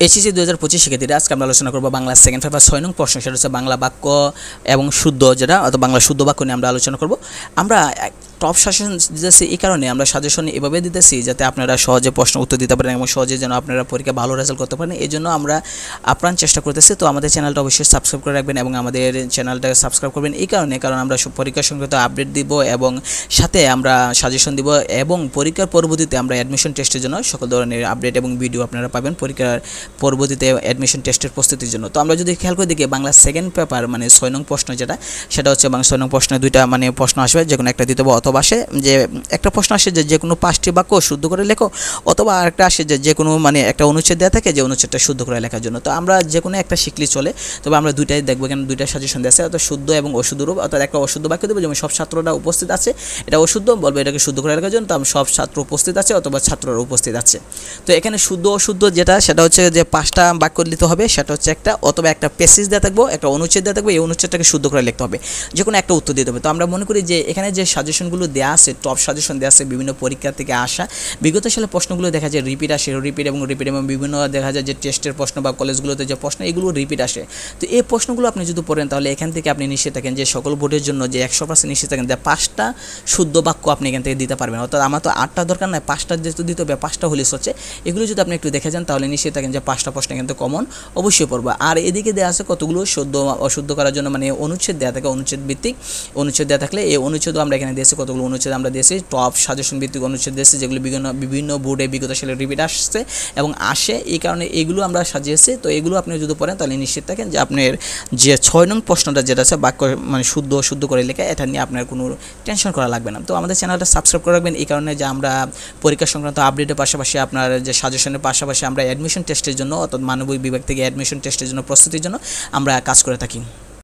HSC 2025 শিক্ষার্থীরা আজকে আমরা আলোচনা করব বাংলা সেকেন্ড পেপার 6 নং প্রশ্ন, সেটা হচ্ছে বাংলা বাক্য এবং শুদ্ধ, যেটা অথবা বাংলা শুদ্ধ বাক্য নিয়ে আমরা আলোচনা করব। আমরা টপ সাজেশন দিতেছি এই কারণে, আমরা সাজেশন এভাবে দিতেছি যাতে আপনারা সহজে প্রশ্ন উত্তর দিতে পারেন এবং সহজে যেন আপনারা পরীক্ষা ভালো রেজাল্ট করতে পারেন, এই জন্য আমরা আপ্রাণ চেষ্টা করতেছি। তো আমাদের চ্যানেলটা অবশ্যই সাবস্ক্রাইব করে রাখবেন এবং আমাদের চ্যানেলটাকে সাবস্ক্রাইব করবেন এই কারণে, কারণ আমরা পরীক্ষা সংক্রান্ত আপডেট দিব এবং সাথে আমরা সাজেশন দিব এবং পরীক্ষার পরবর্তীতে আমরা অ্যাডমিশন টেস্টের জন্য সকল ধরনের আপডেট এবং ভিডিও আপনারা পাবেন পরীক্ষার পরবর্তীতে অ্যাডমিশন টেস্টের প্রস্তুতির জন্য। তো আমরা যদি খেয়াল করে দেখি বাংলা সেকেন্ড পেপার মানে 6 নং প্রশ্ন যেটা, সেটা হচ্ছে বাংলা 6 নং প্রশ্নে দুইটা মানে প্রশ্ন আসবে, যে কোনো একটা দিতে হবে, অথবা আসে যে একটা প্রশ্ন আসে যে কোনো 5টি বাক্য শুদ্ধ করে লেখো, অথবা আরেকটা আসে যে কোনো মানে একটা অনুচ্ছেদ দেওয়া থাকে যে অনুচ্ছেদটা শুদ্ধ করে লেখার জন্য। তো আমরা যে কোনো একটা শিখলেই চলে, তবে আমরা দুইটাই দেখবো, কেন দুইটা সাজেশন দেওয়া আছে, অর্থাৎ শুদ্ধ এবং অশুদ্ধ রূপ। অর্থাৎ একটা অশুদ্ধ বাক্য দেবো, যেমন সব ছাত্ররা উপস্থিত আছে, এটা অশুদ্ধ, বলবো এটাকে শুদ্ধ করে লেখার জন্য, তো সব ছাত্র উপস্থিত আছে অথবা ছাত্ররা উপস্থিত আছে। তো এখানে শুদ্ধ অশুদ্ধ যেটা, সেটা হচ্ছে যে 5টা বাক্য দিতে হবে, সেটা হচ্ছে একটা, অথবা একটা প্যাসেজ দেওয়া থাকবো, একটা অনুচ্ছেদ দেওয়া থাকবে, এই অনুচ্ছেদটাকে শুদ্ধ করে লিখতে হবে, যে কোনো একটা উত্তর দিতে হবে। তো আমরা মনে করি যে এখানে যে সাজেশনগুলো দেওয়া আছে, টপ সাজেশন দেওয়া আছে বিভিন্ন পরীক্ষা থেকে আসা, বিগত সালে প্রশ্নগুলো দেখা যায় রিপিট আসে, রিপিট এবং বিভিন্ন দেখা যায় যে টেস্টের প্রশ্ন বা কলেজগুলোতে যে প্রশ্ন, এগুলো রিপিট আসে। তো এই প্রশ্নগুলো আপনি যদি পড়েন তাহলে এখান থেকে আপনি নিশ্চিত থাকেন যে সকল বোর্ডের জন্য যে 100% নিশ্চিত থাকেন যে 5টা শুদ্ধ বাক্য আপনি এখান থেকে দিতে পারবেন। অর্থাৎ আমার তো 8টা দরকার নয়, 5টা যেহেতু দিতে হবে, 5টা হলে হচ্ছে, এগুলো যদি আপনি একটু দেখে যান তাহলে নিশ্চিত থাকেন যে 5টা প্রশ্ন কিন্তু কমন অবশ্যই পড়বে। আর এদিকে দেওয়া আছে কতগুলো শুদ্ধ অশুদ্ধ করার জন্য মানে অনুচ্ছেদ দেওয়া থাকে, অনুচ্ছেদ ভিত্তিক অনুচ্ছেদ দেওয়া থাকলে এই অনুচ্ছেদও আমরা এখানে দিয়েছি, কতগুলো অনুচ্ছেদ আমরা দিয়েছি, টপ সাজেশন ভিত্তিক অনুচ্ছেদ দিয়েছি, যেগুলো বিভিন্ন বোর্ডে বিগত সালে রিপিট আসছে এবং আসে, এই কারণে এগুলো আমরা সাজিয়েছি। তো এগুলো আপনি যদি পড়েন তাহলে নিশ্চিত থাকেন যে আপনার যে 6 নং প্রশ্নটা যেটা আছে বাক্য মানে শুদ্ধ অশুদ্ধ করে লেখা, এটা নিয়ে আপনার কোনো টেনশন করা লাগবে না। তো আমাদের চ্যানেলটা সাবস্ক্রাইব করে রাখবেন এই কারণে যে আমরা পরীক্ষা সংক্রান্ত আপডেটের পাশাপাশি আপনার যে সাজেশনের পাশাপাশি আমরা অ্যাডমিশন টেস্টের জন্য, অর্থাৎ মানবিক বিভাগ থেকে অ্যাডমিশন টেস্টের জন্য প্রস্তুতির জন্য আমরা কাজ করে থাকি।